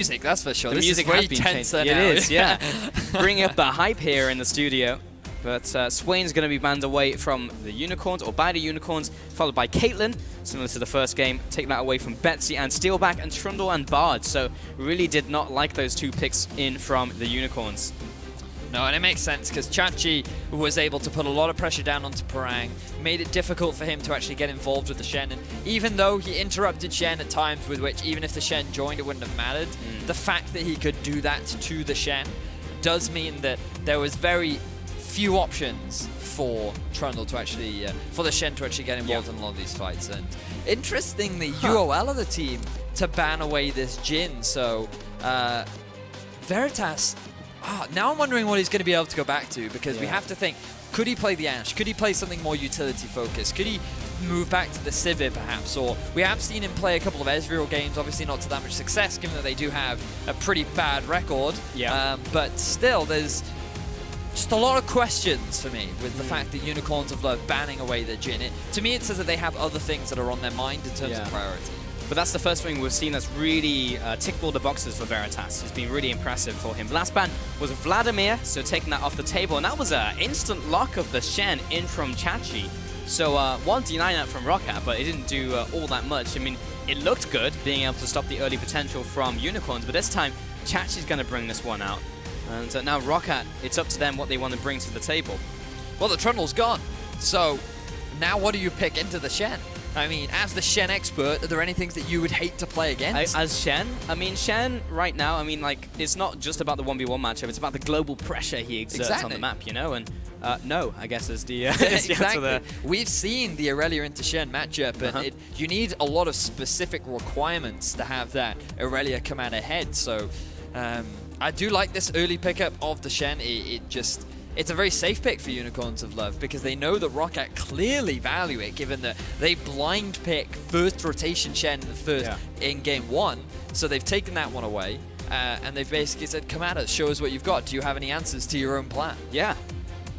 music, that's for sure. The this music is way has been tenser changed. now. It is, yeah. Bringing up the hype here in the studio. But Swain's going to be banned away from the Unicorns, or by the Unicorns, followed by Caitlyn, similar to the first game. Take that away from Betsy and Steeelback and Trundle and Bard. So really did not like those 2 picks in from the Unicorns. No, and it makes sense because Chachi was able to put a lot of pressure down onto Parang, made it difficult for him to actually get involved with the Shen. And even though he interrupted Shen at times with which, even if the Shen joined, it wouldn't have mattered, the fact that he could do that to the Shen does mean that there was very few options for Trundle to actually, for the Shen to actually get involved in a lot of these fights. And interestingly, UOL are the team to ban away this Jhin. So Veritas, now I'm wondering what he's going to be able to go back to, because we have to think, could he play the Ashe? Could he play something more utility focused? Could he move back to the Sivir perhaps? Or we have seen him play a couple of Ezreal games, obviously not to that much success given that they do have a pretty bad record. But still, there's just a lot of questions for me with the fact that Unicorns have loved banning away their Jhin. To me, it says that they have other things that are on their mind in terms of priority. But that's the first thing we've seen that's really ticked all the boxes for Veritas. It's been really impressive for him. Last ban was Vladimir, so taking that off the table. And that was an instant lock of the Shen in from Chachi. So one denying that from Roccat, but it didn't do all that much. I mean, it looked good being able to stop the early potential from Unicorns, but this time Chachi's going to bring this one out. And now Roccat, it's up to them what they want to bring to the table. Well, the Trundle's gone. So now what do you pick into the Shen? I mean, as the Shen expert, are there any things that you would hate to play against? As Shen? I mean, Shen right now, I mean, like, it's not just about the 1v1 matchup, it's about the global pressure he exerts on the map, you know? And no, I guess is the exactly. We've seen the Aurelia into Shen matchup, and you need a lot of specific requirements to have that Aurelia come out ahead. So I do like this early pickup of the Shen. It's a very safe pick for Unicorns of Love because they know that Roccat clearly value it, given that they blind pick first rotation Shen in game 1. So they've taken that one away, and they've basically said, come at us, show us what you've got. Do you have any answers to your own plan? Yeah.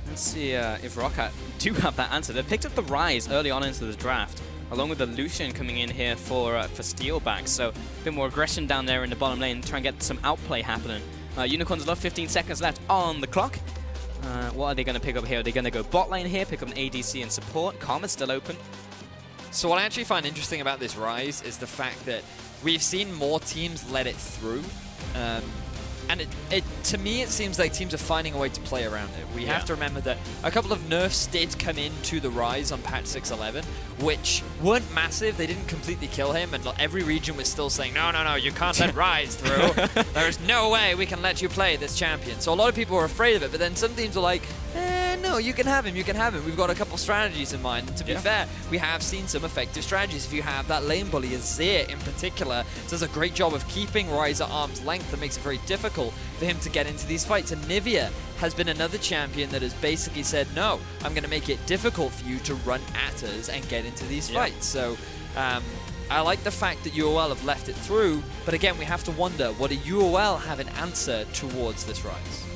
Let's see if Roccat do have that answer. They picked up the Ryze early on into the draft, along with the Lucian coming in here for Steeelback. So a bit more aggression down there in the bottom lane, try and get some outplay happening. Unicorns of Love, 15 seconds left on the clock. What are they going to pick up here? Are they going to go bot lane here, pick up an ADC and support? Karma's still open. So what I actually find interesting about this Ryze is the fact that we've seen more teams let it through. And to me, it seems like teams are finding a way to play around it. We have to remember that a couple of nerfs did come into the Ryze on patch 6.11, which weren't massive. They didn't completely kill him, and every region was still saying, no, no, no, you can't let Ryze through. There's no way we can let you play this champion. So a lot of people were afraid of it, but then some teams were like, no, you can have him, you can have him. We've got a couple strategies in mind. And to be fair, we have seen some effective strategies. If you have that lane bully, Azir in particular, does a great job of keeping Ryze at arm's length. That makes it very difficult for him to get into these fights. And Nivea has been another champion that has basically said, no, I'm going to make it difficult for you to run at us and get into these fights. So I like the fact that UOL have left it through, but again, we have to wonder, what do UOL have an answer towards this Ryze?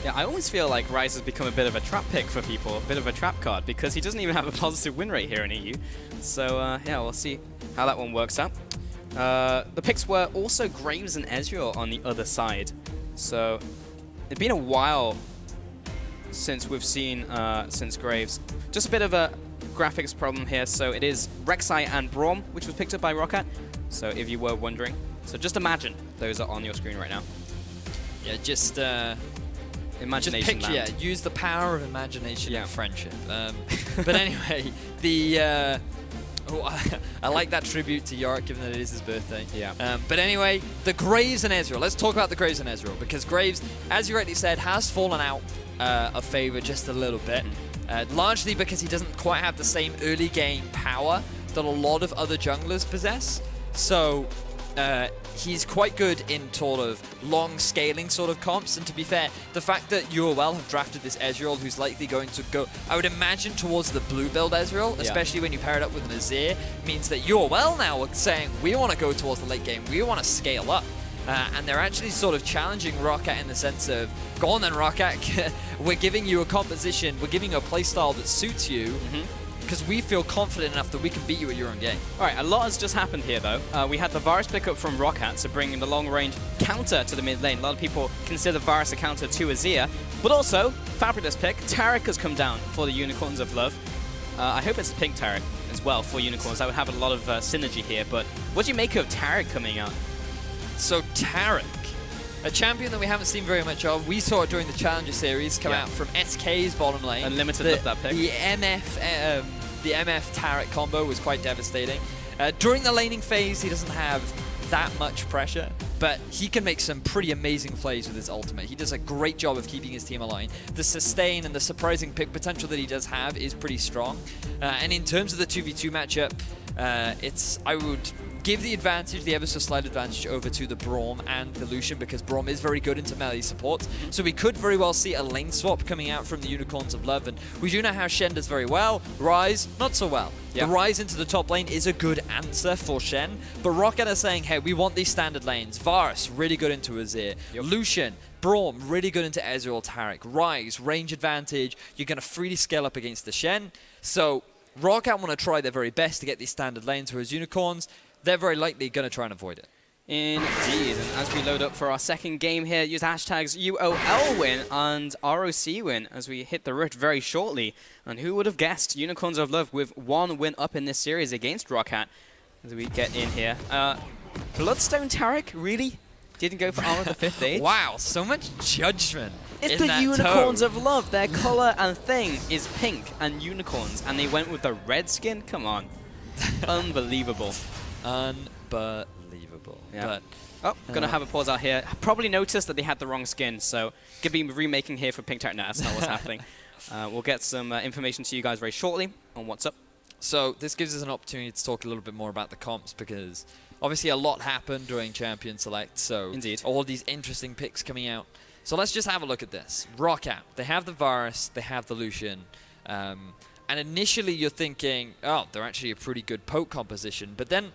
Yeah, I always feel like Ryze has become a bit of a trap pick for people, a bit of a trap card, because he doesn't even have a positive win rate here in EU. So yeah, we'll see how that one works out. The picks were also Graves and Ezreal on the other side. So it's been a while since we've seen since Graves. Just a bit of a graphics problem here. So it is Rek'say and Braum, which was picked up by Roccat. So if you were wondering, so just imagine those are on your screen right now. Yeah, just imagination. Just picture, use the power of imagination and friendship. But anyway, the I like that tribute to Yorick, given that it is his birthday. Yeah. But anyway, the Graves and Ezreal. Let's talk about the Graves and Ezreal, because Graves, as you rightly said, has fallen out of favor just a little bit, largely because he doesn't quite have the same early game power that a lot of other junglers possess. So he's quite good in sort of long scaling sort of comps, and to be fair, the fact that UOL have drafted this Ezreal who's likely going to go, I would imagine, towards the blue build Ezreal, especially when you pair it up with an Azir, means that UOL now are saying, we want to go towards the late game, we want to scale up. And they're actually sort of challenging Roccat in the sense of, go on then Roccat, we're giving you a composition, we're giving you a playstyle that suits you, because we feel confident enough that we can beat you at your own game. All right, a lot has just happened here, though. We had the Varus pickup from Roccat, so bringing the long-range counter to the mid lane. A lot of people consider Varus a counter to Azir, but also, fabulous pick, tarik has come down for the Unicorns of Love. I hope it's a pink tarik as well for Unicorns. That would have a lot of synergy here, but what do you make of tarik coming out? So tarik, a champion that we haven't seen very much of. We saw it during the Challenger Series come out from SK's bottom lane. Unlimited loved that pick. The MF tarik combo was quite devastating. During the laning phase, he doesn't have that much pressure, but he can make some pretty amazing plays with his ultimate. He does a great job of keeping his team aligned. The sustain and the surprising pick potential that he does have is pretty strong. And in terms of the 2v2 matchup, I would give the advantage, the ever so slight advantage, over to the Braum and the Lucian, because Braum is very good into melee support. So we could very well see a lane swap coming out from the Unicorns of Love, and we do know how Shen does very well. Ryze, not so well. Yep. The Ryze into the top lane is a good answer for Shen, but Roccat are saying, hey, we want these standard lanes. Varus, really good into Azir. Yep. Lucian, Braum, really good into Ezreal, tarik. Ryze, range advantage. You're going to freely scale up against the Shen. So Roccat want to try their very best to get these standard lanes, whereas Unicorns, they're very likely going to try and avoid it. Indeed, and as we load up for our second game here, use hashtags UOL win and ROC win as we hit the rift very shortly. And who would have guessed Unicorns of Love with one win up in this series against Roccat as we get in here. Bloodstone tarik, really? Didn't go for Armor the 5th Age? Wow, so much judgment. It's the Unicorns of Love. Their color and thing is pink and unicorns, and they went with the red skin? Come on. Unbelievable. Unbelievable. Yeah. But, gonna have a pause out here. Probably noticed that they had the wrong skin, so gonna be remaking here for pink tarik. No, that's not what's happening. We'll get some information to you guys very shortly on what's up. So this gives us an opportunity to talk a little bit more about the comps, because obviously a lot happened during Champion Select, so indeed, all these interesting picks coming out. So let's just have a look at this. Roccat, they have the Varus, they have the Lucian, and initially you're thinking, oh, they're actually a pretty good poke composition, but then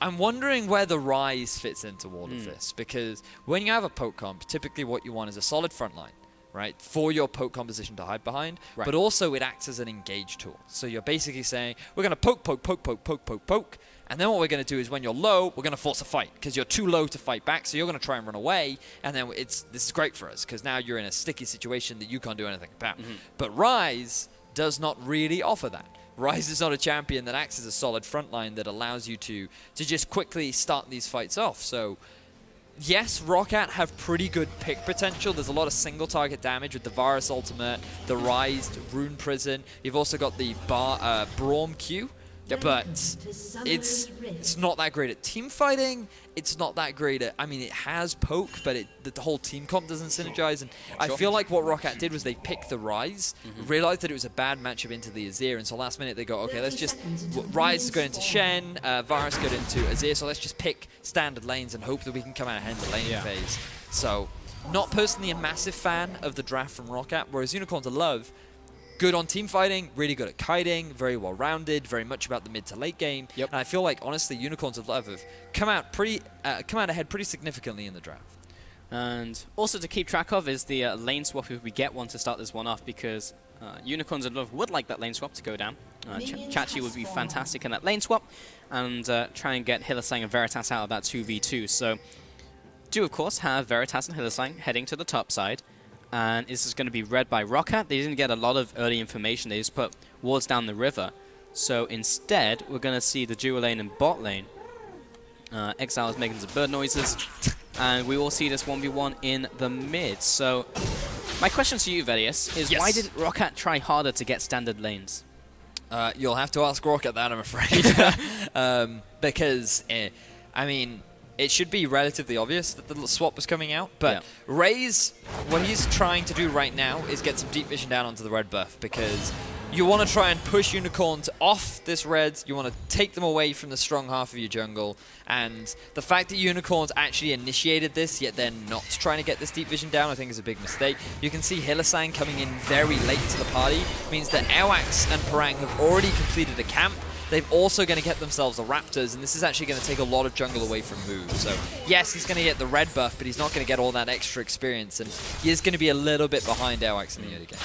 I'm wondering where the Ryze fits into all of this, because when you have a poke comp, typically what you want is a solid front line, right, for your poke composition to hide behind, but also it acts as an engage tool. So you're basically saying, we're going to poke, poke, poke, poke, poke, poke, poke, and then what we're going to do is when you're low, we're going to force a fight, because you're too low to fight back, so you're going to try and run away, and then this is great for us, because now you're in a sticky situation that you can't do anything about. But Ryze does not really offer that. Ryze is not a champion that acts as a solid frontline that allows you to just quickly start these fights off. So yes, Roccat have pretty good pick potential. There's a lot of single target damage with the Varus ultimate, the Ryze Rune Prison. You've also got the Braum Q, but it's not that great at team fighting. It's not that great at, I mean, it has poke, but the whole team comp doesn't synergize. And I feel like what Roccat did was they picked the Ryze, realized that it was a bad matchup into the Azir, and so last minute they go, okay, let's just, Ryze is going into Shen, Varus going into Azir, so let's just pick standard lanes and hope that we can come out ahead in the laning phase. So, not personally a massive fan of the draft from Roccat, whereas Unicorns of Love, good on team fighting, really good at kiting, very well rounded, very much about the mid to late game. And I feel like honestly, Unicorns of Love have come out ahead pretty significantly in the draft. And also to keep track of is the lane swap if we get one to start this one off, because Unicorns of Love would like that lane swap to go down. Chachi would be fantastic in that lane swap, and try and get Hylissang and Veritas out of that 2v2. So do of course have Veritas and Hylissang heading to the top side. And this is going to be read by Roccat. They didn't get a lot of early information. They just put wards down the river. So instead, we're going to see the dual lane and bot lane. Exileh is making some bird noises. And we will see this 1v1 in the mid. So my question to you, Veritas, is why didn't Roccat try harder to get standard lanes? You'll have to ask Roccat that, I'm afraid. Because, I mean, it should be relatively obvious that the swap was coming out, but Ryze, what he's trying to do right now is get some deep vision down onto the red buff, because you want to try and push Unicorns off this red, you want to take them away from the strong half of your jungle, and the fact that Unicorns actually initiated this, yet they're not trying to get this deep vision down, I think is a big mistake. You can see Hylissang coming in very late to the party, means that Airwaks and Parang have already completed a camp. They're also going to get themselves the Raptors, and this is actually going to take a lot of jungle away from moves. So, yes, he's going to get the red buff, but he's not going to get all that extra experience, and he is going to be a little bit behind Airwaks in the early game.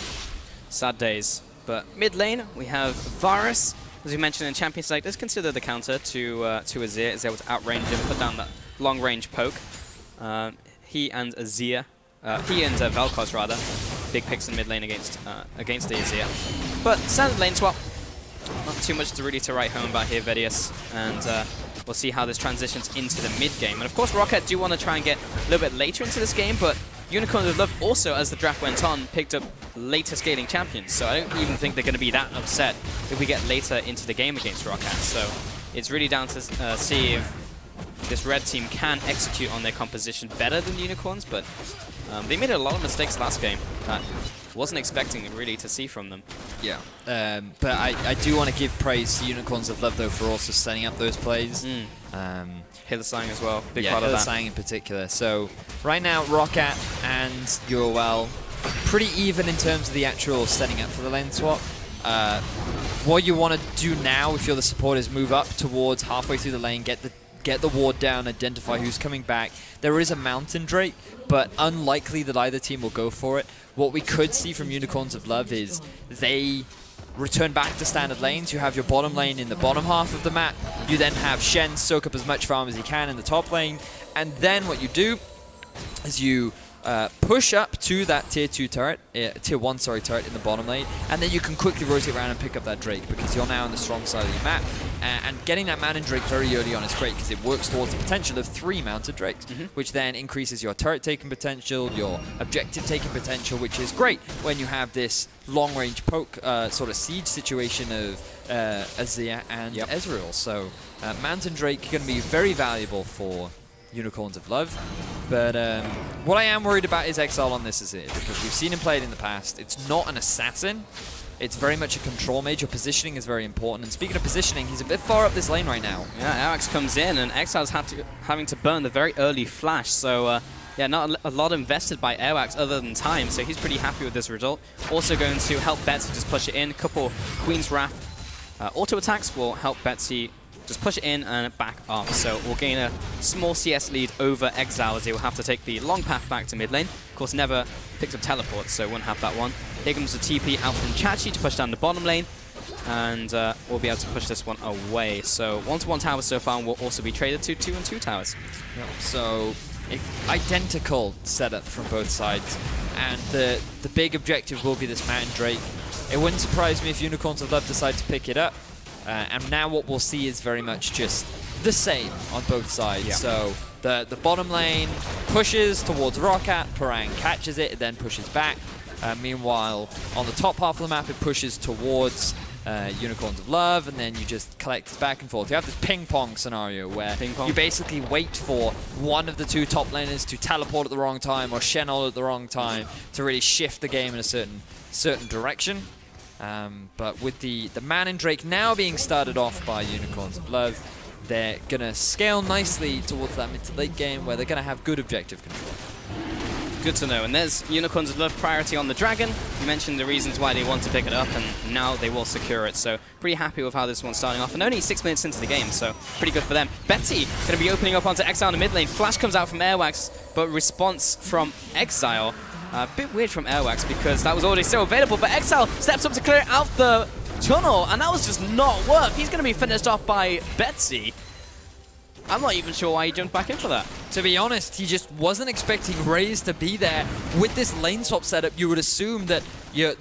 Sad days. But mid lane, we have Varus. As we mentioned in Champion Select, is considered the counter to Azir. Is able to outrange him, put down that long-range poke. He and Azir, he and Vel'Koz rather, big picks in mid lane against the Azir. But standard lane swap, not too much to really write home about here, Veritas, and we'll see how this transitions into the mid game. And of course, Roccat do want to try and get a little bit later into this game, but Unicorns of Love also, as the draft went on, picked up later scaling champions, so I don't even think they're going to be that upset if we get later into the game against Roccat. So it's really down to see if this red team can execute on their composition better than Unicorns, but they made a lot of mistakes last game that wasn't expecting really to see from them. Yeah, but I do want to give praise to Unicorns of Love, though, for also setting up those plays. Hylissang as well, big part of that. Hylissang in particular. So right now, Roccat and UOL pretty even in terms of the actual setting up for the lane swap. What you want to do now, if you're the support, is move up towards halfway through the lane, get the ward down, identify who's coming back. There is a Mountain Drake, but unlikely that either team will go for it. What we could see from Unicorns of Love is they return back to standard lanes. You have your bottom lane in the bottom half of the map. You then have Shen soak up as much farm as he can in the top lane. And then what you do is you push up to that tier 2 turret, tier 1, sorry, turret in the bottom lane, and then you can quickly rotate around and pick up that Drake because you're now on the strong side of your map. And getting that Mountain Drake very early on is great because it works towards the potential of 3 Mounted Drakes, which then increases your turret taking potential, your objective taking potential, which is great when you have this long-range poke sort of siege situation of Azir and Ezreal. So Mountain Drake going to be very valuable for Unicorns of Love. But what I am worried about is Exileh on this Azir, because we've seen him play it in the past. It's not an assassin. It's very much a control mage. Your positioning is very important. And speaking of positioning, he's a bit far up this lane right now. Yeah, Airwaks comes in, and Exileh's having to burn the very early flash. So, yeah, not a lot invested by Airwaks other than time. So he's pretty happy with this result. Also going to help Betsy just push it in. A couple Queen's Wrath auto attacks will help Betsy just push it in and back off. So we'll gain a small CS lead over Exileh as he will have to take the long path back to mid lane. Of course, never picks up teleports, so won't have that one. Here comes the TP out from Chachi to push down the bottom lane, and we'll be able to push this one away. So 1-to-1 towers so far will also be traded to 2-and-2 towers. Yep. So identical setup from both sides, and the big objective will be this Mountain Drake. It wouldn't surprise me if Unicorns of Love decide to pick it up. And now what we'll see is very much just the same on both sides. Yeah. So the bottom lane pushes towards Roccat, Parang catches it, then pushes back. Meanwhile, on the top half of the map, it pushes towards Unicorns of Love, and then you just collect back and forth. You have this ping-pong scenario where you basically wait for one of the two top laners to teleport at the wrong time or Shen ult at the wrong time to really shift the game in a certain direction. But with the Mountain Drake now being started off by Unicorns of Love, they're going to scale nicely towards that mid to late game where they're going to have good objective control. Good to know. And there's Unicorns of Love priority on the Dragon. You mentioned the reasons why they want to pick it up, and now they will secure it. So pretty happy with how this one's starting off. And only 6 minutes into the game, so pretty good for them. Betsy going to be opening up onto Exileh in the mid lane. Flash comes out from Airwaks, but response from Exileh. A bit weird from Airwaks because that was already still available, but Exileh steps up to clear out the tunnel, and that was just not work. He's going to be finished off by Betsy. I'm not even sure why he jumped back in for that. To be honest, he just wasn't expecting Ryze to be there. With this lane swap setup, you would assume that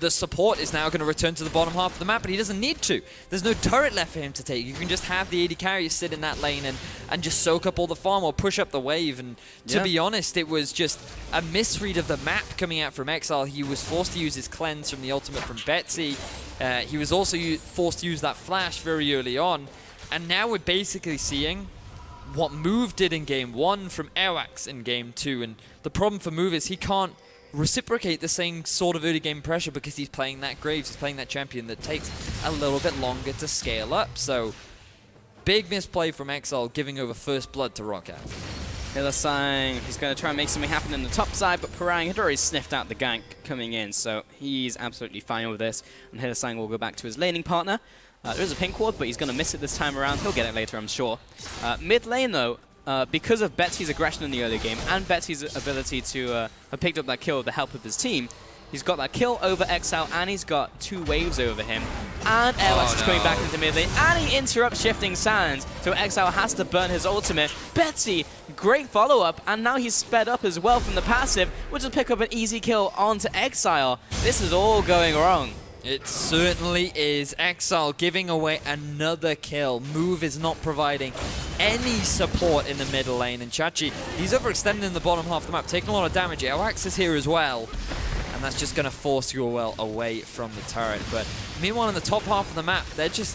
the support is now going to return to the bottom half of the map, but he doesn't need to. There's no turret left for him to take. You can just have the AD carry sit in that lane and just soak up all the farm or push up the wave. And to be honest, it was just a misread of the map coming out from Exileh. He was forced to use his cleanse from the ultimate from Betsy. He was also forced to use that flash very early on. And now we're basically seeing what Move did in Game 1 from Airwaks in Game 2. And the problem for Move is he can't reciprocate the same sort of early game pressure because he's playing that Graves, he's playing that champion that takes a little bit longer to scale up. So, big misplay from Exileh, giving over first blood to Roccat. Hylissang, he's going to try and make something happen in the top side, but Parang had already sniffed out the gank coming in, so he's absolutely fine with this. And Hylissang will go back to his laning partner. There is a pink ward, but he's going to miss it this time around. He'll get it later, I'm sure. Mid lane, though, because of Betsy's aggression in the early game and Betsy's ability to have picked up that kill with the help of his team, He's got that kill over Exileh, and he's got 2 waves over him. And Airwaks is coming back into mid lane, and he interrupts Shifting Sands, so Exileh has to burn his ultimate. Betsy, great follow-up, and now he's sped up as well from the passive, which will pick up an easy kill onto Exileh. This is all going wrong. It certainly is. Exileh giving away another kill. Move is not providing any support in the middle lane, and Chachi, he's overextending in the bottom half of the map, taking a lot of damage. Airwaks is here as well. And that's just going to force UOL away from the turret. But meanwhile, in the top half of the map, they're just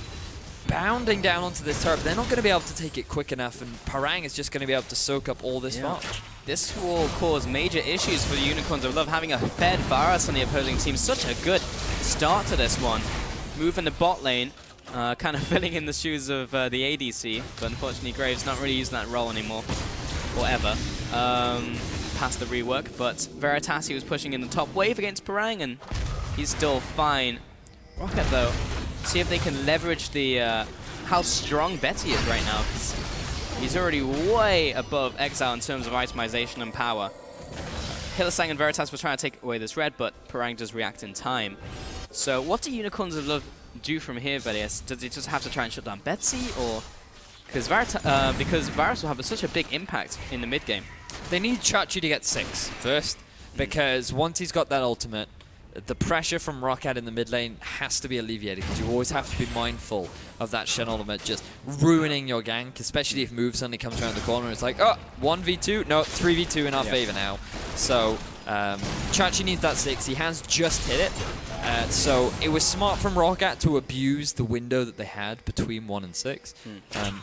bounding down onto this turret. They're not going to be able to take it quick enough, and Parang is just going to be able to soak up all this farm. This will cause major issues for the Unicorns of Love, having a fed Varus on the opposing team. Such a good start to this one. Move in the bot lane, kind of filling in the shoes of the ADC, but unfortunately Graves not really using that role anymore, or ever. Past the rework, but Veritas, he was pushing in the top wave against Parang, and he's still fine. Roccat, though, see if they can leverage the how strong Betsy is right now, because he's already way above Exileh in terms of itemization and power. Hylissang and Veritas were trying to take away this red, but Parang does react in time. So what do Unicorns of Love do from here, Veritas? Does he just have to try and shut down Betsy, or because Varus will have such a big impact in the mid game? They need Chachi to get 6 first, because once he's got that ultimate, the pressure from Roccat in the mid lane has to be alleviated, because you always have to be mindful of that Shen ultimate just ruining your gank, especially if move suddenly comes around the corner and it's like, oh, 1v2? No, 3v2 in our favor now. So Chachi needs that 6. He has just hit it. So it was smart from Roccat to abuse the window that they had between 1 and 6.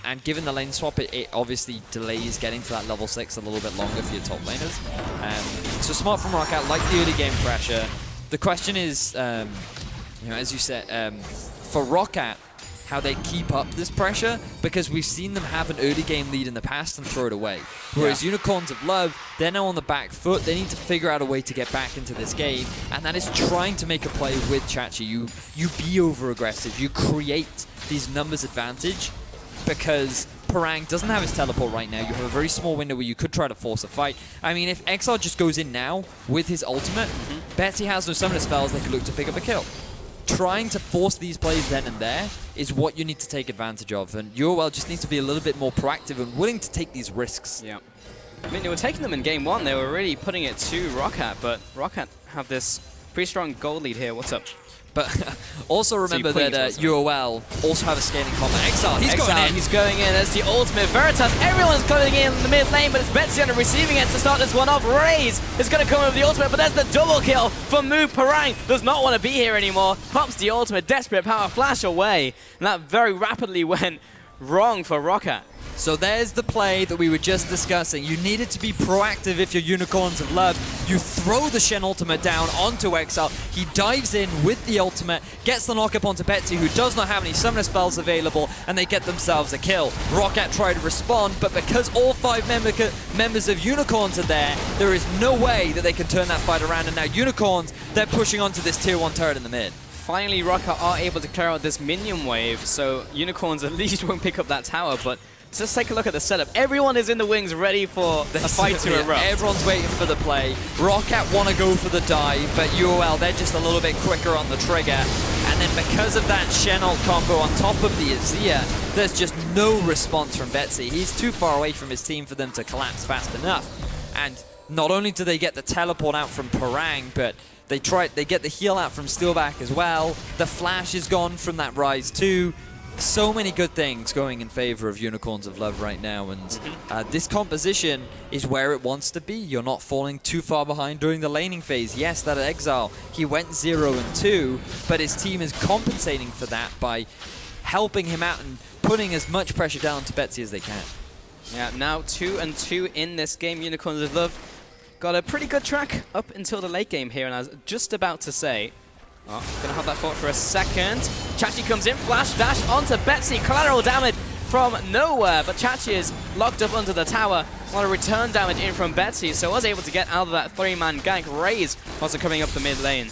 And given the lane swap, it obviously delays getting to that level 6 a little bit longer for your top laners. So smart from Roccat, like the early game pressure. The question is, you know, as you said, for Roccat, how they keep up this pressure, because we've seen them have an early game lead in the past and throw it away. Whereas Unicorns of Love, they're now on the back foot. They need to figure out a way to get back into this game, and that is trying to make a play with Chachi. You be over-aggressive. You create these numbers advantage, because Parang doesn't have his teleport right now. You have a very small window where you could try to force a fight. I mean, if Exileh just goes in now with his ultimate, Betsy has no summoner spells, they could look to pick up a kill. Trying to force these plays then and there is what you need to take advantage of, and UOL just needs to be a little bit more proactive and willing to take these risks. Yeah, I mean, they were taking them in game 1. They were really putting it to Roccat, but Roccat have this pretty strong gold lead here. What's up? But also remember that UOL also have a scaling combat. Exileh, he's going in. He's going in. That's the ultimate. Veritas, everyone's coming in the mid lane, but it's Betsy on the receiving end to start this one off. Ryze is going to come with the ultimate, but there's the double kill for Move. Parang does not want to be here anymore. Pops the ultimate, desperate power flash away, and that very rapidly went wrong for Roccat. So there's the play that we were just discussing. You needed to be proactive if you're Unicorns of Love. You throw the Shen ultimate down onto Exileh. He dives in with the ultimate, gets the knock-up onto Betsy, who does not have any summoner spells available, and they get themselves a kill. Roccat tried to respond, but because all 5 members of Unicorns are there is no way that they can turn that fight around, and now Unicorns, they're pushing onto this tier 1 turret in the mid. Finally, Roccat are able to clear out this minion wave, so Unicorns at least won't pick up that tower, but just take a look at the setup. Everyone is in the wings ready for a fight to erupt. Everyone's waiting for the play. Roccat want to go for the dive, but UOL, they're just a little bit quicker on the trigger. And then because of that Shen ult combo on top of the Azir, there's just no response from Betsy. He's too far away from his team for them to collapse fast enough. And not only do they get the teleport out from Parang, but they get the heal out from Steeelback as well. The flash is gone from that Ryze too. So many good things going in favor of Unicorns of Love right now, and this composition is where it wants to be. You're not falling too far behind during the laning phase. Yes, that Exileh, he went 0 and 2, but his team is compensating for that by helping him out and putting as much pressure down to Betsy as they can. Yeah, now 2 and 2 in this game. Unicorns of Love got a pretty good track up until the late game here, and I was just about to say, oh, gonna hold that thought for a second. Chachi comes in, flash dash onto Betsy, collateral damage from nowhere, but Chachi is locked up under the tower. A lot of return damage in from Betsy, so was able to get out of that 3-man gank. Ryze also coming up the mid lane.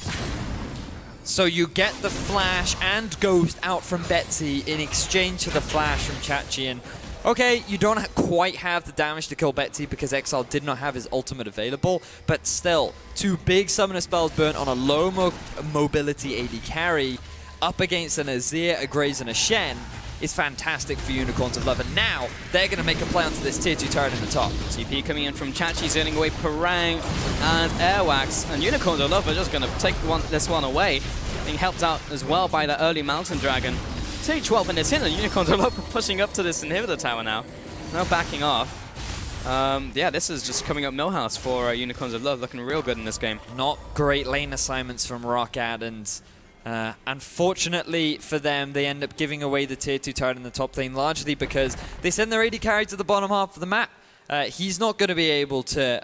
So you get the flash and ghost out from Betsy in exchange for the flash from Chachi, and okay, you don't quite have the damage to kill Betsy because Exileh did not have his ultimate available, but still, 2 big summoner spells burnt on a low mobility AD carry up against an Azir, a Ryze, and a Shen is fantastic for Unicorns of Love. And now they're going to make a play onto this tier 2 turret in the top. TP coming in from Chachi, zoning away Parang and Airwaks, and Unicorns of Love are just going to take this one away, being helped out as well by the early Mountain Dragon. It's only 12 minutes in, and Unicorns of Love are pushing up to this inhibitor tower now. Now backing off. Yeah, this is just coming up Millhouse for Unicorns of Love, looking real good in this game. Not great lane assignments from Roccat, and unfortunately for them, they end up giving away the tier 2 turret in the top lane, largely because they send their AD carry to the bottom half of the map. He's not going to be able to...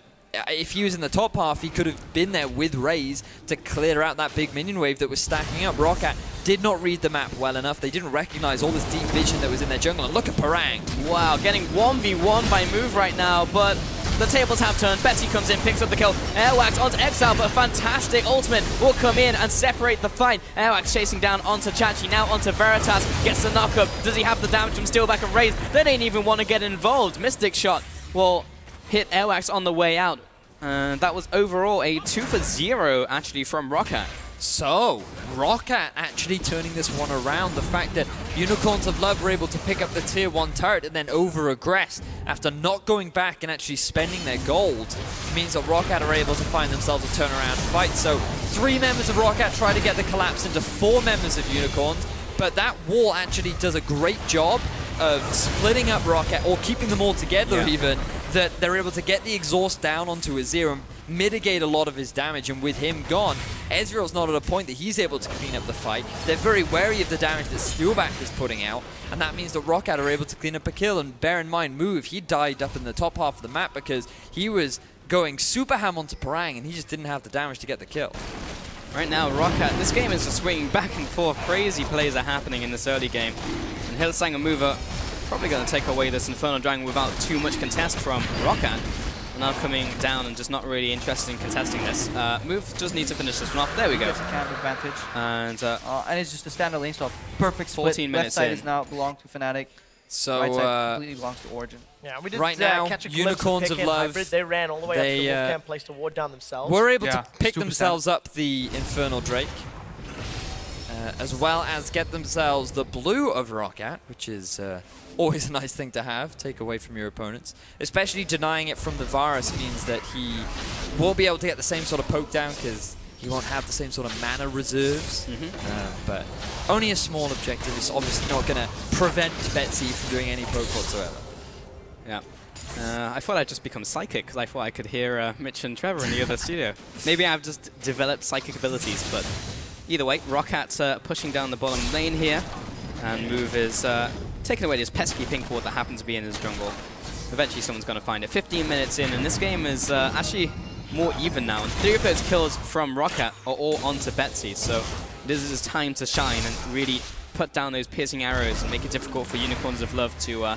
If he was in the top half, he could have been there with Ryze to clear out that big minion wave that was stacking up. Roccat did not read the map well enough. They didn't recognize all this deep vision that was in their jungle. And look at Parang. Wow, getting 1v1 by Move right now, but the tables have turned. Betsy comes in, picks up the kill. Airwaks onto Exileh, but a fantastic ultimate will come in and separate the fight. Airwaks chasing down onto Chachi, now onto Veritas. Gets the knockup. Does he have the damage from Steeelback and Ryze? They didn't even want to get involved. Mystic shot will hit Airwaks on the way out. That was overall a 2 for 0 actually from Roccat. So, Roccat actually turning this one around. The fact that Unicorns of Love were able to pick up the tier 1 turret and then over-aggress after not going back and actually spending their gold means that Roccat are able to find themselves a turnaround fight. So, 3 members of Roccat try to get the collapse into 4 members of Unicorns, but that wall actually does a great job of splitting up Roccat, or keeping them all together even, that they're able to get the exhaust down onto Azir and mitigate a lot of his damage. And with him gone, Ezreal's not at a point that he's able to clean up the fight. They're very wary of the damage that Steeelback is putting out, and that means that Roccat are able to clean up a kill. And bear in mind, Move, he died up in the top half of the map because he was going super ham onto Parang and he just didn't have the damage to get the kill. Right now, Roccat, this game is just swinging back and forth. Crazy plays are happening in this early game. And Hylissang and Move are probably going to take away this Infernal Dragon without too much contest from Roccat. Now coming down and just not really interested in contesting this. Move just needs to finish this one off. There we go. Gets a camp advantage. And it's just a standard lane swap. Perfect split. 14 minutes Left side in. is now belong to Fnatic. So, Right side completely belongs to Origin. Yeah, we did right now, catch a Unicorns of Love, hybrid. They ran all the way up to the Wolfcamp place to ward down themselves. were able to pick themselves up the Infernal Drake, as well as get themselves the blue of Roccat, which is always a nice thing to have, take away from your opponents. Especially denying it from the Varus means that he won't be able to get the same sort of poke down because he won't have the same sort of mana reserves. But only a small objective is obviously not going to prevent Betsy from doing any poke whatsoever. yeah. I thought I'd just become psychic because I thought I could hear Mitch and Trevor in the other studio. Maybe I've just developed psychic abilities, but either way, Roccat pushing down the bottom lane here, and Move is taking away this pesky pink ward that happens to be in his jungle. Eventually someone's going to find it. 15 minutes in, and this game is actually more even now. And 3 of those kills from Roccat are all onto Betsy, so this is his time to shine and really put down those piercing arrows and make it difficult for Unicorns of Love to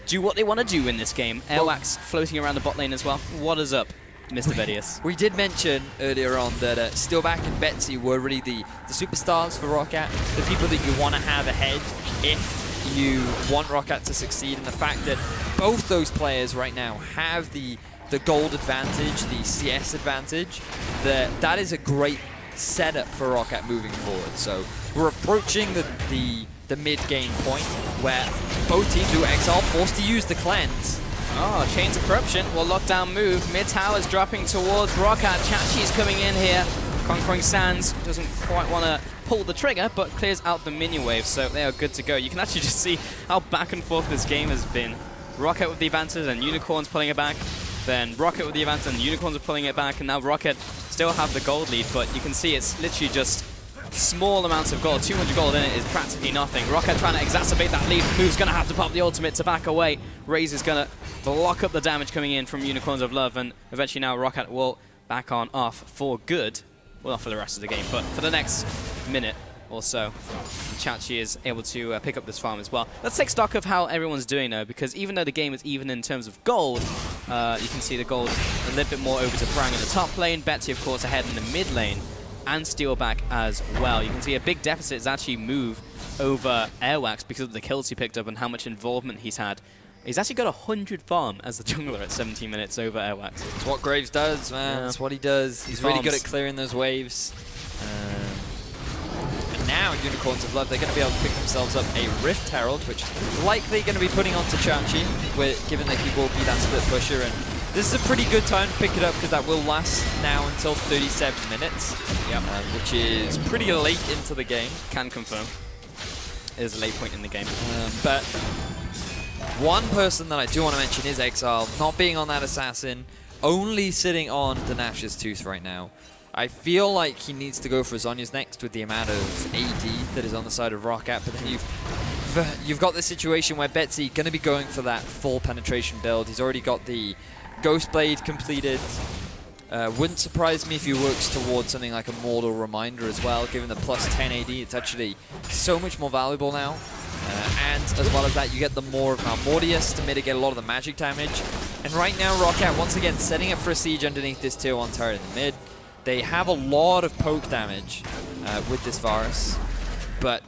do what they want to do in this game. Airwaks floating around the bot lane as well. What is up, Mr. Veritas? We did mention earlier on that Steeelback and Betsy were really the superstars for Roccat, the people that you want to have ahead if you want Roccat to succeed, and the fact that both those players right now have the gold advantage, the CS advantage, that is a great setup for Roccat moving forward. So we're approaching the mid-game point where both teams who are Exileh forced to use the cleanse. Oh, Chains of Corruption will lock down Move. Mid tower's dropping towards Roccat. Chachi's coming in here. Conquering Sands doesn't quite want to pull the trigger, but clears out the minion wave, so they are good to go. You can actually just see how back and forth this game has been. Roccat with the advantage and Unicorns pulling it back. Then Roccat with the advantage and Unicorns are pulling it back, and now Roccat still have the gold lead, but you can see it's literally just small amounts of gold. 200 gold in it is practically nothing. Roccat trying to exacerbate that lead. Move's going to have to pop the ultimate to back away. Ryze is going to block up the damage coming in from Unicorns of Love, and eventually now Roccat will back on off for good. Well, not for the rest of the game, but for the next minute or so, Chachi is able to pick up this farm as well. Let's take stock of how everyone's doing though, because even though the game is even in terms of gold, you can see the gold a little bit more over to Braum in the top lane, Betsy of course ahead in the mid lane, and Steeelback as well. You can see a big deficit is actually Move over Airwaks because of the kills he picked up and how much involvement he's had He's actually got 100 farm as the jungler at 17 minutes over Airwaks. It's what Graves does, man. That's what he does. He's really good at clearing those waves. And now, Unicorns of Love, they're going to be able to pick themselves up a Rift Herald, which is likely going to be putting onto Chachi, given that he will be that split pusher. And this is a pretty good time to pick it up because that will last now until 37 minutes, which is pretty late into the game. Can confirm. It is a late point in the game. But one person that I do want to mention is Exileh, not being on that Assassin, only sitting on the Nash's Tooth right now. I feel like he needs to go for Zhonya's next with the amount of AD that is on the side of Roccat, but then you've got this situation where Betsy going to be going for that full penetration build. He's already got the Ghost Blade completed. Wouldn't surprise me if he works towards something like a Mortal Reminder as well, given the plus 10 AD. It's actually so much more valuable now. And as well as that, you get the more of Malmortius to mitigate a lot of the magic damage. And right now, Roccat, once again, setting up for a siege underneath this tier 1 turret in the mid. They have a lot of poke damage with this Varus, but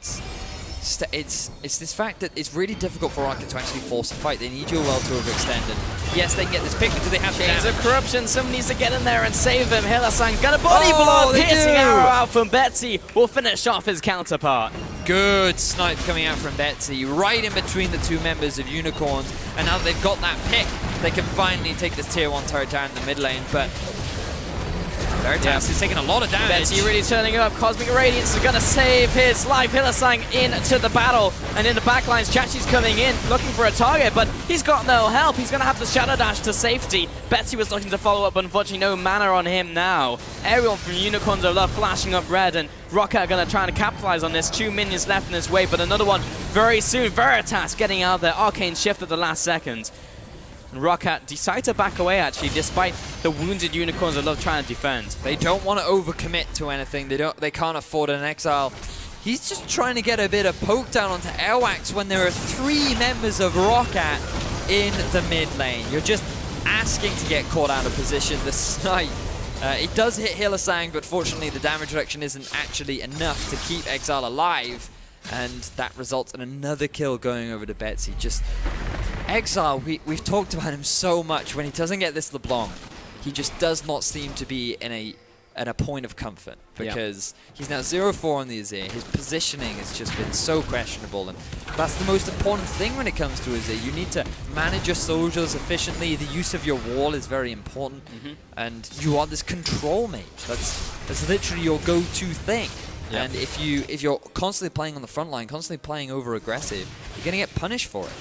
it's this fact that it's really difficult for Roccat to actually force a fight. They need UOL to overextend, and yes, they can get this pick, but do they have the Chains damage? of Corruption, someone needs to get in there and save him. Hylissang got a body blow, piercing arrow out from Betsy, will finish off his counterpart. Good snipe coming out from Betsy, right in between the two members of Unicorns, and now that they've got that pick, they can finally take this tier 1 turret down in the mid lane, but Veritas is taking a lot of damage. Betsy really turning up. Cosmic Radiance is going to save his life. Hylissang into the battle. And in the backlines, Chachi's coming in, looking for a target, but he's got no help. He's going to have to Shadow Dash to safety. Betsy was looking to follow up, but unfortunately no mana on him now. Aerial from Unicorns of Love flashing up red, and Roccat going to try and capitalize on this. 2 minions left in this wave, but another one very soon. Veritas getting out there. Arcane Shift at the last second. And Roccat decide to back away, actually, despite the wounded Unicorns of Love trying to defend. They don't want to overcommit to anything. They can't afford an Exileh. He's just trying to get a bit of poke down onto Airwaks when there are 3 members of Roccat in the mid lane. You're just asking to get caught out of position. The snipe, it does hit Hylissang, but fortunately the damage reduction isn't actually enough to keep Exileh alive. And that results in another kill going over to Betsy. Just Exileh, we've talked about him so much. When he doesn't get this LeBlanc, he just does not seem to be in a point of comfort, because he's now 0-4 on the Azir. His positioning has just been so questionable, and that's the most important thing when it comes to Azir. You need to manage your soldiers efficiently. The use of your wall is very important, and you are this control mage. That's literally your go-to thing. And if you're constantly playing on the front line, constantly playing over aggressive, you're going to get punished for it.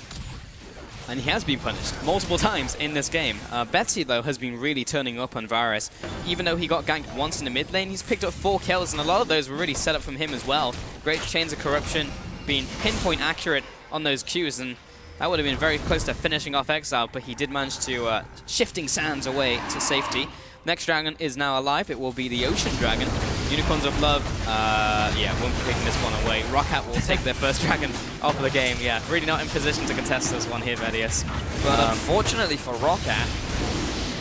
And he has been punished multiple times in this game. Betsy, though, has been really turning up on Varus. Even though he got ganked once in the mid lane, he's picked up 4 kills, and a lot of those were really set up from him as well. Great Chains of Corruption, being pinpoint accurate on those Qs, and that would have been very close to finishing off Exileh, but he did manage to shifting sands away to safety. Next dragon is now alive. It will be the Ocean Dragon. Unicorns of Love, won't be taking this one away. Roccat will take their first dragon off of the game. Yeah, really not in position to contest this one here, Veritas. But unfortunately for Roccat,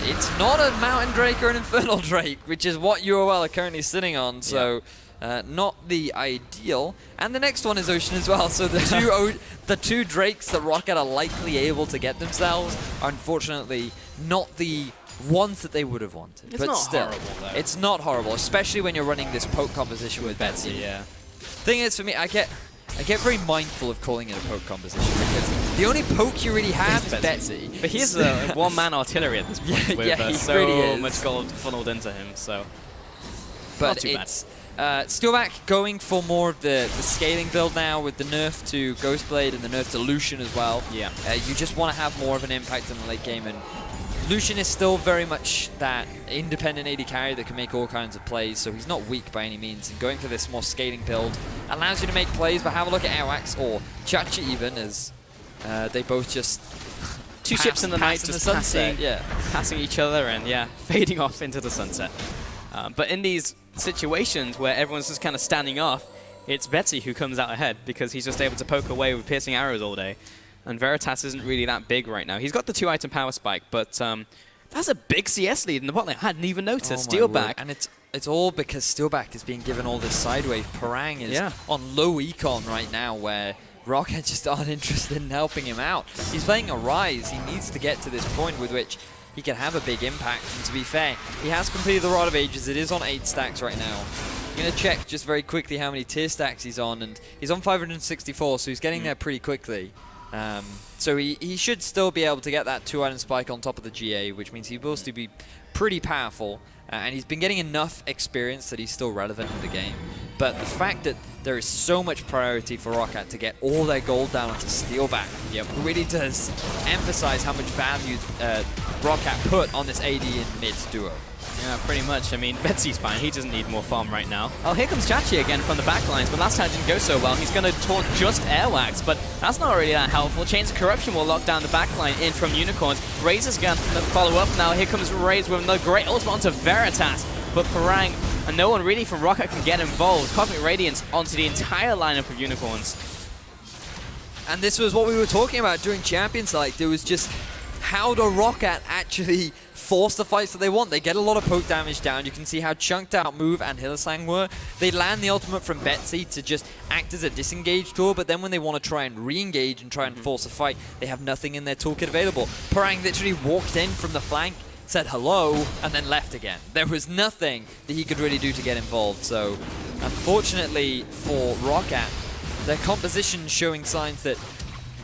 it's not a Mountain Drake or an Infernal Drake, which is what UOL are currently sitting on, so not the ideal. And the next one is Ocean as well, so the two Drakes that Roccat are likely able to get themselves are unfortunately not the ones that they would have wanted. It's but not still, horrible, though. It's not horrible, especially when you're running this poke composition with Betsy. Yeah. Thing is, for me, I get very mindful of calling it a poke composition because the only poke you really have is Betsy. But he's a one-man artillery at this point with so really much gold funneled into him, so but not too it's Steeelback going for more of the scaling build now with the nerf to Ghostblade and the nerf to Lucian as well. Yeah. You just want to have more of an impact in the late game, and Lucian is still very much that independent AD carry that can make all kinds of plays, so he's not weak by any means. And going for this more scaling build allows you to make plays, but have a look at Airwaks or Chachi even, as they both just two ships in the night just passing each other and fading off into the sunset. But in these situations where everyone's just kind of standing off, it's Betsy who comes out ahead because he's just able to poke away with piercing arrows all day. And Veritas isn't really that big right now. He's got the 2-item power spike, but that's a big CS lead in the bot lane. I hadn't even noticed. Steeelback. And it's all because Steeelback is being given all this sideways. Parang is on low econ right now, where Roccat just aren't interested in helping him out. He's playing a Ryze. He needs to get to this point with which he can have a big impact. And to be fair, he has completed the Rod of Ages. It is on 8 stacks right now. I'm going to check just very quickly how many tier stacks he's on. And he's on 564, so he's getting there pretty quickly. So he should still be able to get that 2-item spike on top of the GA, which means he will still be pretty powerful. And he's been getting enough experience that he's still relevant in the game. But the fact that there is so much priority for Roccat to get all their gold down onto Steeelback really does emphasize how much value Roccat put on this AD and mid duo. Yeah, pretty much. I mean, Betsy's fine. He doesn't need more farm right now. Oh, here comes Chachi again from the backlines, but last time it didn't go so well. He's going to taunt just Airwaks, but that's not really that helpful. Chains of Corruption will lock down the backline in from Unicorns. Ryze is going to follow up now. Here comes Ryze with another great ultimate onto Veritas, but Parang and no one really from Roccat can get involved. Cosmic Radiance onto the entire lineup of Unicorns. And this was what we were talking about during Champions League. There was just how do Roccat actually force the fights that they want. They get a lot of poke damage down. You can see how chunked out Move and Hylissang were. They land the ultimate from Betsy to just act as a disengage tool, but then when they want to try and re-engage and try and force a fight, they have nothing in their toolkit available. Parang literally walked in from the flank, said hello, and then left again. There was nothing that he could really do to get involved. So unfortunately for Roccat, their composition showing signs that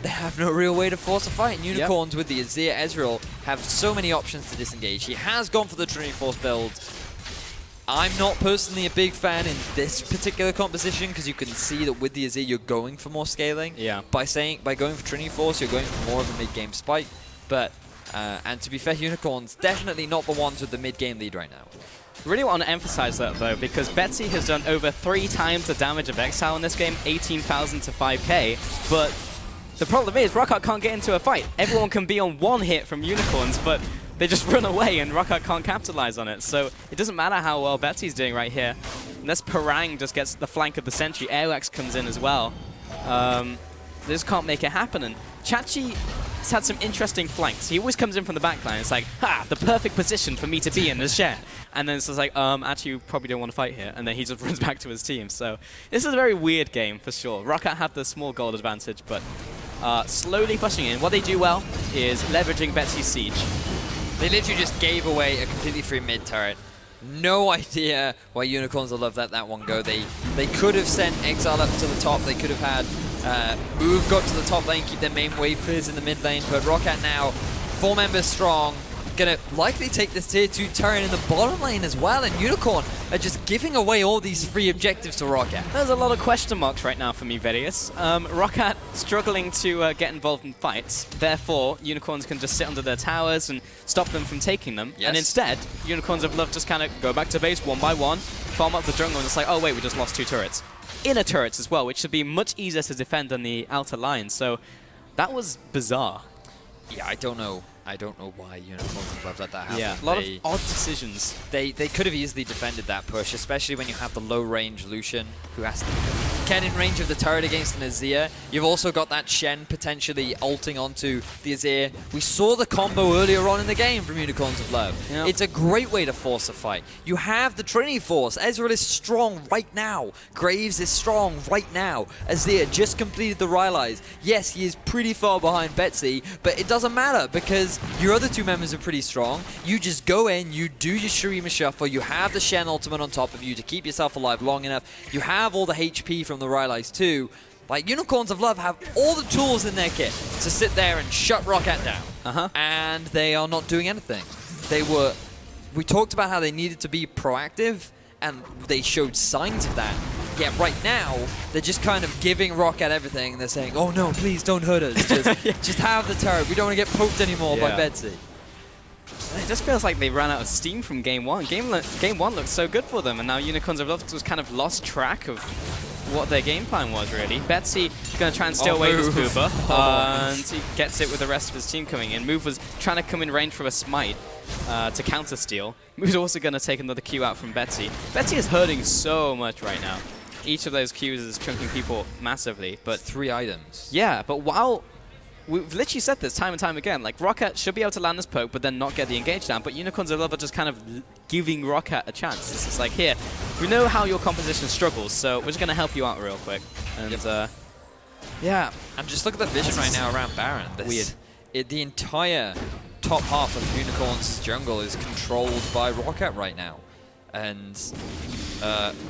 they have no real way to force a fight. And Unicorns with the Azir Ezreal have so many options to disengage. He has gone for the Trinity Force build. I'm not personally a big fan in this particular composition because you can see that with the Azir you're going for more scaling. Yeah. By going for Trinity Force, you're going for more of a mid-game spike. But and to be fair, Unicorns definitely not the ones with the mid-game lead right now. Really want to emphasize that though, because Betsy has done over 3 times the damage of Exileh in this game, 18,000 to 5k, but the problem is Roccat can't get into a fight. Everyone can be on 1 hit from Unicorns, but they just run away and Roccat can't capitalize on it. So it doesn't matter how well Betsy's doing right here. Unless Parang just gets the flank of the sentry, Airwaks comes in as well. They just can't make it happen. And Chachi has had some interesting flanks. He always comes in from the backline. It's like, ha, the perfect position for me to be in as Shen. And then it's just like, actually, you probably don't want to fight here. And then he just runs back to his team. So this is a very weird game for sure. Roccat have the small gold advantage, but slowly pushing in. What they do well is leveraging Betsy's siege. They literally just gave away a completely free mid turret. No idea why Unicorns will let that one go. They could have sent Exileh up to the top. They could have had Move got to the top lane, keep their main wave clears in the mid lane. But Roccat now, 4 members strong, gonna likely take this tier 2 turret in the bottom lane as well. And Unicorn are just giving away all these free objectives to Roccat. There's a lot of question marks right now for me, Veritas. Roccat struggling to get involved in fights. Therefore, Unicorns can just sit under their towers and stop them from taking them. Yes. And instead, Unicorns of Love just kind of go back to base 1 by 1, farm up the jungle, and it's like, oh wait, we just lost 2 turrets. Inner turrets as well, which should be much easier to defend than the outer line. So that was bizarre. Yeah, I don't know why Unicorns have let that happen. Yeah, a lot of odd decisions. They could have easily defended that push, especially when you have the low-range Lucian who has to get in range of the turret against an Azir. You've also got that Shen potentially ulting onto the Azir. We saw the combo earlier on in the game from Unicorns of Love. Yep. It's a great way to force a fight. You have the Trinity Force. Ezreal is strong right now. Graves is strong right now. Azir just completed the Ryze. Yes, he is pretty far behind Betsy, but it doesn't matter because your other 2 members are pretty strong. You just go in, you do your Shurima Shuffle, you have the Shen ultimate on top of you to keep yourself alive long enough. You have all the HP from the Ryze too. Like, Unicorns of Love have all the tools in their kit to sit there and shut Roccat down. And they are not doing anything. We talked about how they needed to be proactive, and they showed signs of that. Yet right now, they're just kind of giving Roccat everything, and they're saying, oh no, please don't hurt us. Just have the turret. We don't want to get poked anymore by Betsy. It just feels like they ran out of steam from Game 1. Game 1 looked so good for them, and now Unicorns of Love just kind of lost track of what their game plan was, really. Betsy going to try and steal away this Booba, and he gets it with the rest of his team coming in. Move was trying to come in range for a smite to counter steal. Move's also going to take another Q out from Betsy. Betsy is hurting so much right now. Each of those Qs is chunking people massively, but 3 items. Yeah, but while we've literally said this time and time again, like Roccat should be able to land this poke, but then not get the engage down. But Unicorns of Love are just kind of giving Roccat a chance. It's just like, here, we know how your composition struggles, so we're just going to help you out real quick. And Yeah. And just look at the vision right now around Baron. Weird. The entire top half of Unicorn's jungle is controlled by Roccat right now. And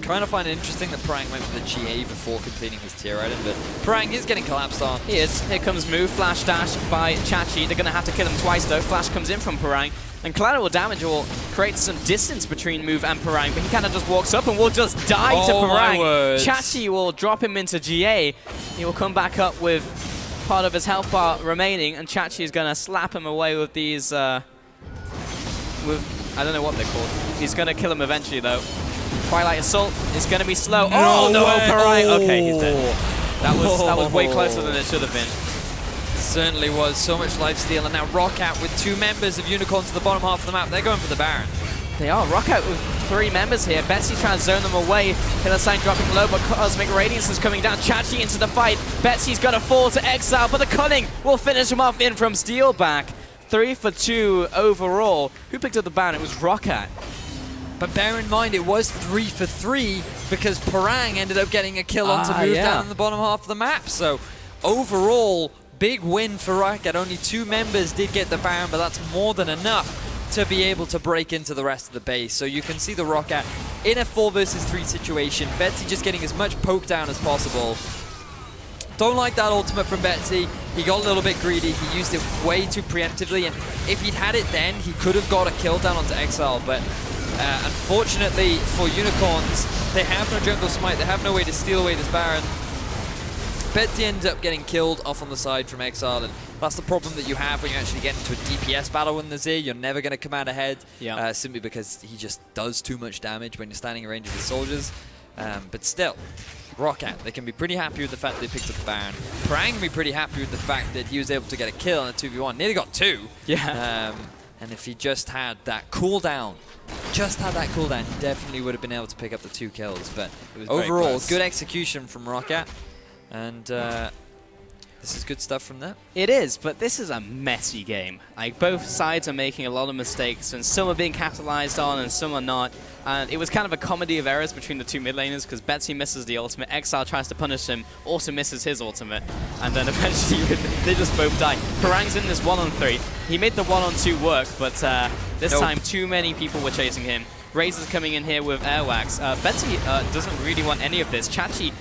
kind of find it interesting that Parang went for the GA before completing his tier item, but Parang is getting collapsed on. He is. Here comes Move, flash dash by Chachi. They're going to have to kill him twice though. Flash comes in from Parang, and collateral damage will create some distance between Move and Parang, but he kind of just walks up and will just die to Parang. Chachi will drop him into GA. He will come back up with part of his health bar remaining, and Chachi is going to slap him away with these, I don't know what they're called. He's going to kill him eventually, though. Twilight Assault is going to be slow. Oh, no, Parang. Okay, he's dead. That was way closer than it should have been. Certainly was. So much lifesteal. And now Roccat with 2 members of Unicorn to the bottom half of the map. They're going for the Baron. They are. Roccat with 3 members here. Betsy trying to zone them away. Hylissang dropping low, but Cosmic Radiance is coming down. Chachi into the fight. Betsy's going to fall to Exileh, but the cunning will finish him off in from Steeelback. 3 for 2 overall. Who picked up the ban? It was Roccat. But bear in mind, it was 3 for 3 because Parang ended up getting a kill onto Move down in the bottom half of the map. So overall, big win for Roccat. Only 2 members did get the Baron, but that's more than enough to be able to break into the rest of the base. So you can see the Roccat in a 4 versus 3 situation. Betsy just getting as much poke down as possible. Don't like that ultimate from Betsy. He got a little bit greedy. He used it way too preemptively, and if he'd had it then, he could have got a kill down onto Exileh, but unfortunately for Unicorns, they have no jungle smite. They have no way to steal away this Baron. Betsy ends up getting killed off on the side from Exileh, and that's the problem that you have when you actually get into a DPS battle with Azir. You're never going to come out ahead, simply because he just does too much damage when you're standing in range of his soldiers. But still, Roccat, they can be pretty happy with the fact that they picked up the Baron. Parang can be pretty happy with the fact that he was able to get a kill in a 2v1. Nearly got 2. Yeah. And if he just had that cooldown, he definitely would have been able to pick up the 2 kills. But overall, good execution from Roccat. And this is good stuff from them. It is, but this is a messy game. Like, both sides are making a lot of mistakes, and some are being capitalized on and some are not. And it was kind of a comedy of errors between the 2 mid laners, because Betsy misses the ultimate, Exileh tries to punish him, also misses his ultimate, and then eventually they just both die. Parang's in this 1-on-3. He made the 1-on-2 work, but this time too many people were chasing him. Ryze is coming in here with Airwaks. Betsy doesn't really want any of this. Chachi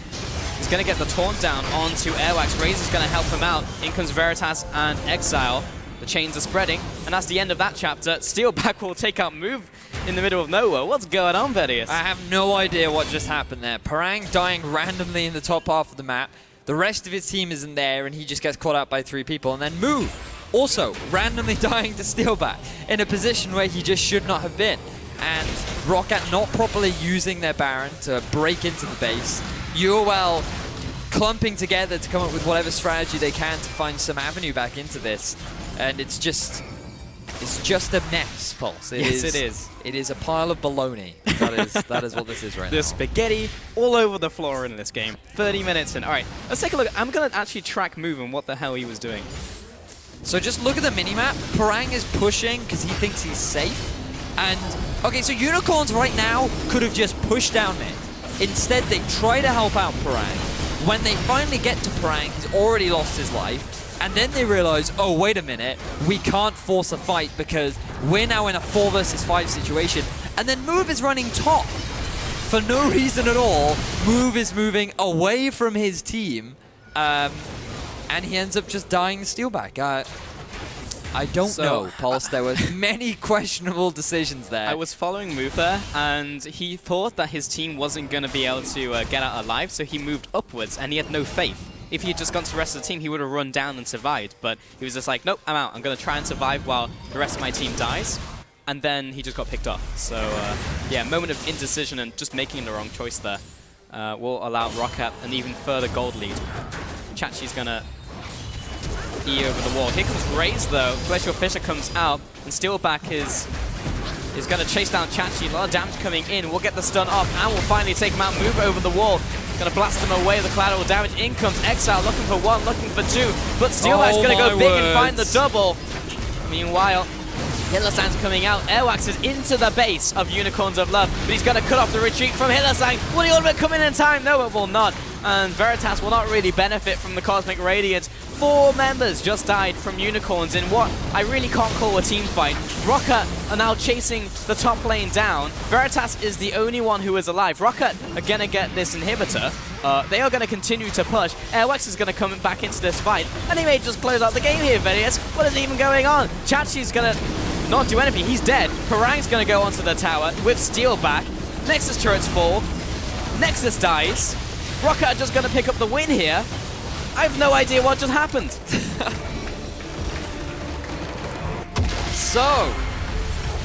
is going to get the taunt down onto Airwaks. Ryze is going to help him out. In comes Veritas and Exileh. The chains are spreading, and that's the end of that chapter. Steeelback will take out Move in the middle of nowhere. What's going on, Veritas? I have no idea what just happened there. Parang dying randomly in the top half of the map. The rest of his team isn't there, and he just gets caught out by 3 people. And then Move also randomly dying to Steeelback in a position where he just should not have been. And Roccat not properly using their Baron to break into the base. UOL clumping together to come up with whatever strategy they can to find some avenue back into this. And it's just a mess, Pulse. Yes, it is. It is a pile of baloney. That is what this is right now. There's spaghetti all over the floor in this game. 30 minutes in. All right, let's take a look. I'm going to actually track Move and what the hell he was doing. So just look at the minimap. Parang is pushing because he thinks he's safe. And, okay, so Unicorns right now could have just pushed down mid. Instead, they try to help out Parang. When they finally get to Parang, he's already lost his life. And then they realize, oh, wait a minute, we can't force a fight because we're now in a 4 versus 5 situation. And then Move is running top. For no reason at all, Move is moving away from his team. And he ends up just dying Steeelback. I don't know, Pulse. There were many questionable decisions there. I was following Move there, and he thought that his team wasn't going to be able to get out alive, so he moved upwards, and he had no faith. If he had just gone to the rest of the team, he would have run down and survived. But he was just like, nope, I'm out. I'm going to try and survive while the rest of my team dies. And then he just got picked off. So, yeah, moment of indecision and just making the wrong choice there will allow Roccat an even further gold lead. Chachi's going to E over the wall. Here comes Ryze, though. Glacial Fissure comes out, and Steeelback is going to chase down Chachi. A lot of damage coming in. We'll get the stun off, and we'll finally take him out. Move over the wall. Going to blast him away with the collateral damage. In comes Exileh, looking for 1, looking for 2. But Steeelback's going to go big and find the double. Meanwhile, Hylissang's coming out. Airwaks is into the base of Unicorns of Love, but he's going to cut off the retreat from Hylissang. Will the ultimate come in time? No, it will not. and Veritas will not really benefit from the Cosmic Radiance. 4 members just died from Unicorns in what I really can't call a team fight. Roccat are now chasing the top lane down. Veritas is the only one who is alive. Roccat are going to get this inhibitor. They are going to continue to push. Airwaks is going to come back into this fight, and he may just close out the game here, Veritas. What is even going on? Chachi's going to not do anything. He's dead. Parang's going to go onto the tower with Steeelback. Nexus turrets fall. Nexus dies. Roccat are just going to pick up the win here. I have no idea what just happened. So,